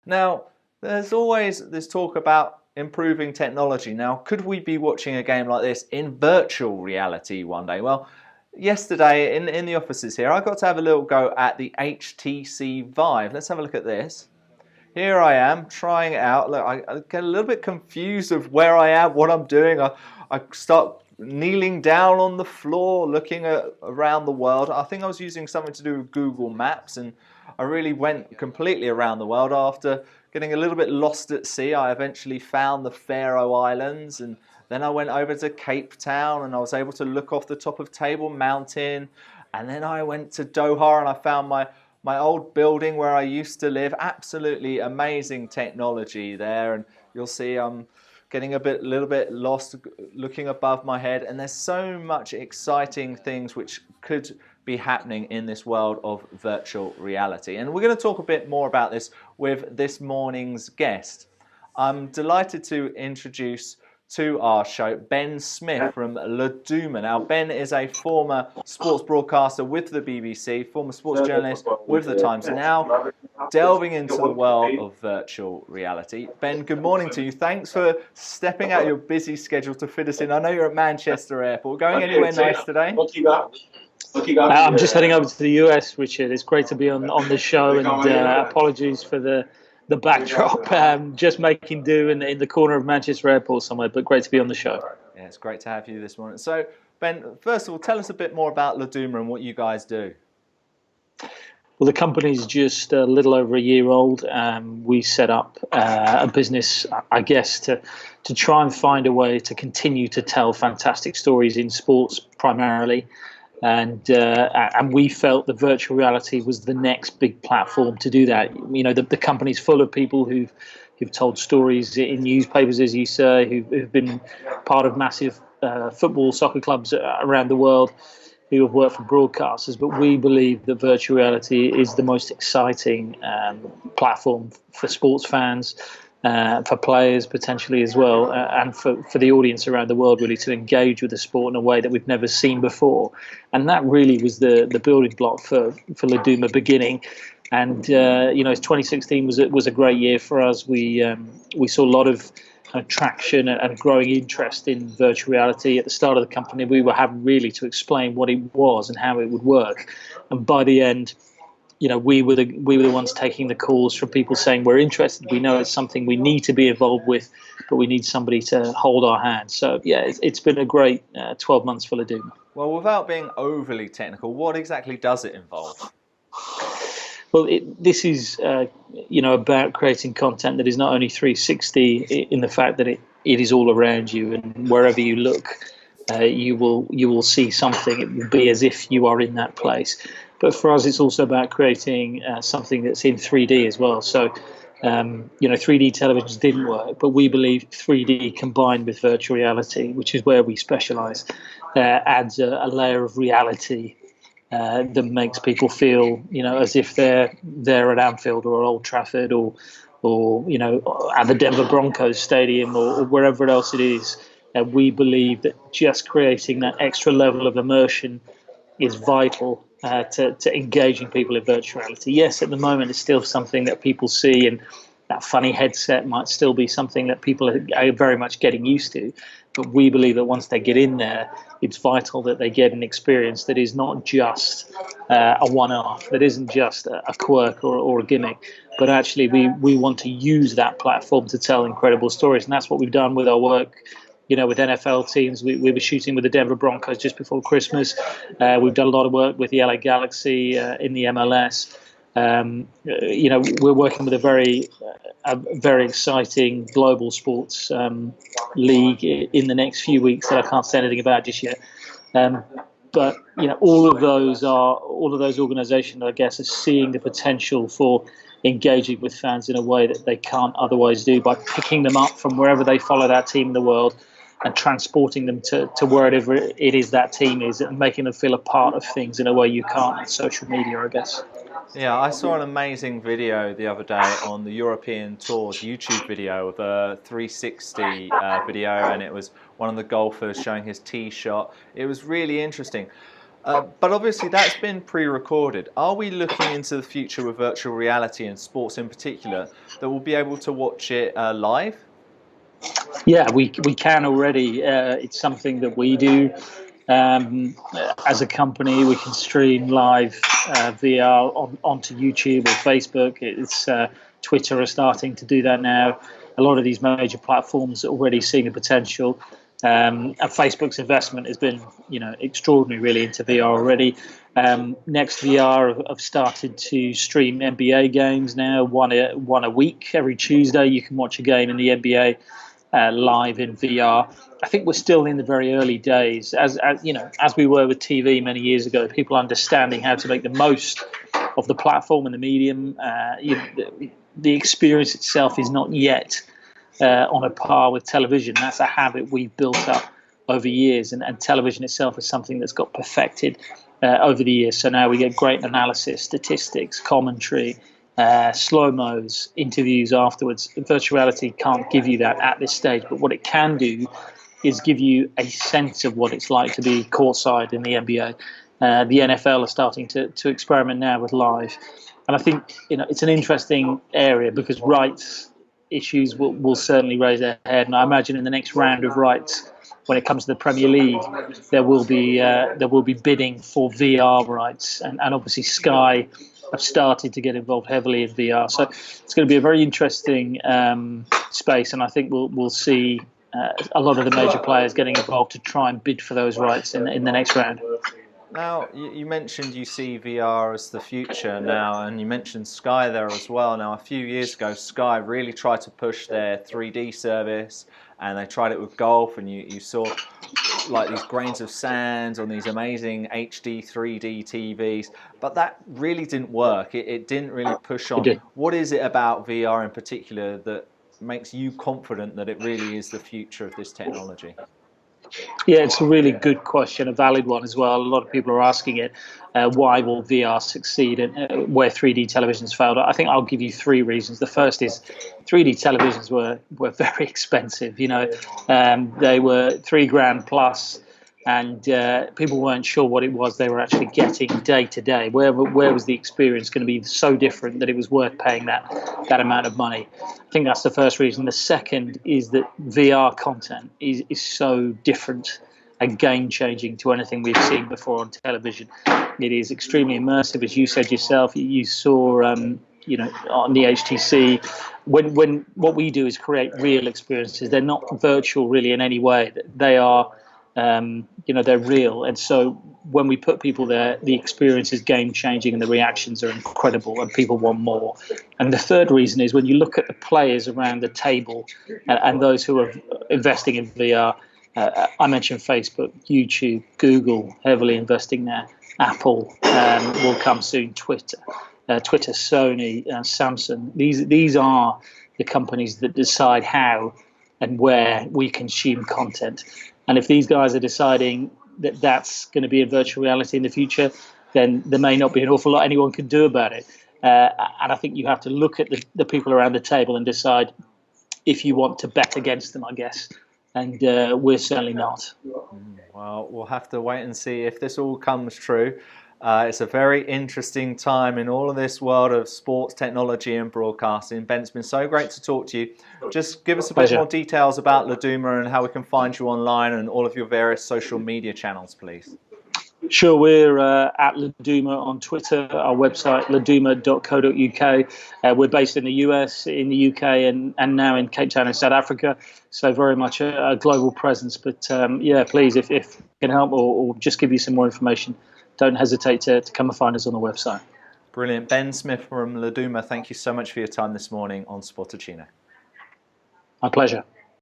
Now, there's always this talk about improving technology. Now, could we be watching a game like this in virtual reality one day? Well, yesterday in the offices here, I got to have a little go at the HTC Vive. Let's have a look at this. Here I am trying it out. Look, I get a little bit confused of where I am, what I'm doing. I start kneeling down on the floor, looking around the world. I think I was using something to do with Google Maps, and I really went completely around the world. After getting a little bit lost at sea, I eventually found the Faroe Islands, and then I went over to Cape Town, and I was able to look off the top of Table Mountain. And then I went to Doha, and I found my old building where I used to live. Absolutely amazing technology there, and you'll see I'm getting a little bit lost looking above my head, and there's so much exciting things which could be happening in this world of virtual reality. And we're going to talk a bit more about this with this morning's guest. I'm delighted to introduce to our show Ben Smith from Laduma. Now, Ben is a former sports broadcaster with the BBC, former sports journalist with the Times, and now delving into the world of virtual reality. Ben, good morning to you. Thanks for stepping out your busy schedule to fit us in. I know you're at Manchester Airport. Going anywhere nice today? I'm just heading over to the US, Richard. It's great to be on the show, and apologies for the backdrop. Just making do in the corner of Manchester Airport somewhere, but great to be on the show. Yeah, it's great to have you this morning. So, Ben, first of all, tell us a bit more about Laduma and what you guys do. Well, the company's just a little over a year old. We set up a business, I guess, to try and find a way to continue to tell fantastic stories in sports primarily. And we felt that virtual reality was the next big platform to do that. You know, the company's full of people who've told stories in newspapers, as you say, who've been part of massive football, soccer clubs around the world, who have worked for broadcasters. But we believe that virtual reality is the most exciting platform for sports fans, for players potentially as well, and for the audience around the world, really, to engage with the sport in a way that we've never seen before. And that really was the building block for Laduma beginning. And 2016 was a great year for us. We saw a lot of traction and growing interest in virtual reality. At the start of the company, we were having really to explain what it was and how it would work. And by the end, we were the ones taking the calls from people saying, we're interested, we know it's something we need to be involved with, but we need somebody to hold our hand. So yeah, it's been a great 12 months for Laduma. Well, without being overly technical, what exactly does it involve? Well, this is about creating content that is not only 360 in the fact that it is all around you, and wherever you look, you will see something. It will be as if you are in that place. But for us, it's also about creating something that's in 3D as well. So, 3D televisions didn't work, but we believe 3D combined with virtual reality, which is where we specialize, adds a layer of reality that makes people feel, as if they're at Anfield or Old Trafford or at the Denver Broncos stadium or wherever else it is. We believe that just creating that extra level of immersion is vital to engaging people in virtual reality. Yes, at the moment it's still something that people see, and that funny headset might still be something that people are very much getting used to. But we believe that once they get in there, it's vital that they get an experience that is not just a one-off, that isn't just a quirk or a gimmick, but actually we want to use that platform to tell incredible stories. And that's what we've done with our work. With NFL teams, we were shooting with the Denver Broncos just before Christmas. We've done a lot of work with the LA Galaxy in the MLS. We're working with a very exciting global sports league in the next few weeks that I can't say anything about just yet. But all of those organisations, I guess, are seeing the potential for engaging with fans in a way that they can't otherwise do by picking them up from wherever they follow that team in the world and transporting them to wherever it is that team is, and making them feel a part of things in a way you can't with social media, I guess. Yeah, I saw an amazing video the other day on the European Tour's YouTube video of a 360 video, and it was one of the golfers showing his tee shot. It was really interesting. But obviously that's been pre-recorded. Are we looking into the future with virtual reality and sports in particular that we'll be able to watch it live? Yeah, we can already. It's something that we do as a company. We can stream live VR onto YouTube or Facebook. It's Twitter are starting to do that now. A lot of these major platforms are already seeing the potential. And Facebook's investment has been, extraordinary, really, into VR already. Next VR have started to stream NBA games now, one a week. Every Tuesday, you can watch a game in the NBA live in VR. I think we're still in the very early days, as we were with TV many years ago. People understanding how to make the most of the platform and the medium. The experience itself is not yet on a par with television. That's a habit we've built up over years, and television itself is something that's got perfected over the years. So now we get great analysis, statistics, commentary, slow-mos, interviews afterwards. Virtual reality can't give you that at this stage, but what it can do is give you a sense of what it's like to be courtside in the NBA. The NFL are starting to experiment now with live. And I think it's an interesting area because rights issues will certainly raise their head. And I imagine in the next round of rights, when it comes to the Premier League, there will be bidding for VR rights, and obviously Sky have started to get involved heavily in VR. So it's going to be a very interesting space, and I think we'll see a lot of the major players getting involved to try and bid for those rights in the next round. Now, you mentioned you see VR as the future now, and you mentioned Sky there as well. Now, a few years ago, Sky really tried to push their 3D service, and they tried it with golf, and you saw like these grains of sand on these amazing HD 3D TVs, but that really didn't work. It didn't really push on. What is it about VR in particular that makes you confident that it really is the future of this technology? Yeah, it's a really good question, a valid one as well. A lot of people are asking it. Why will VR succeed and where 3D televisions failed? I think I'll give you three reasons. The first is 3D televisions were very expensive. They were $3,000 plus, and people weren't sure what it was they were actually getting day to day. Where was the experience going to be so different that it was worth paying that amount of money? I think that's the first reason. The second is that VR content is so different and game-changing to anything we've seen before on television. It is extremely immersive, as you said yourself. You saw, on the HTC, when what we do is create real experiences. They're not virtual really in any way. They are, they're real. And so when we put people there, the experience is game-changing and the reactions are incredible and people want more. And the third reason is when you look at the players around the table and those who are investing in VR, I mentioned Facebook, YouTube, Google, heavily investing there. Apple will come soon. Twitter, Sony, Samsung. These are the companies that decide how and where we consume content. And if these guys are deciding that that's going to be in virtual reality in the future, then there may not be an awful lot anyone can do about it. And I think you have to look at the people around the table and decide if you want to bet against them, I guess. And we're certainly not. Well, we'll have to wait and see if this all comes true. It's a very interesting time in all of this world of sports technology and broadcasting. Ben, it's been so great to talk to you. Just give us a bit more details about Laduma and how we can find you online and all of your various social media channels, please. Sure, we're at Laduma on Twitter, our website, laduma.co.uk. We're based in the US, in the UK, and now in Cape Town in South Africa. So very much a global presence. But please, if you can help or just give you some more information, don't hesitate to come and find us on the website. Brilliant. Ben Smith from Laduma, thank you so much for your time this morning on Sportuccino. My pleasure.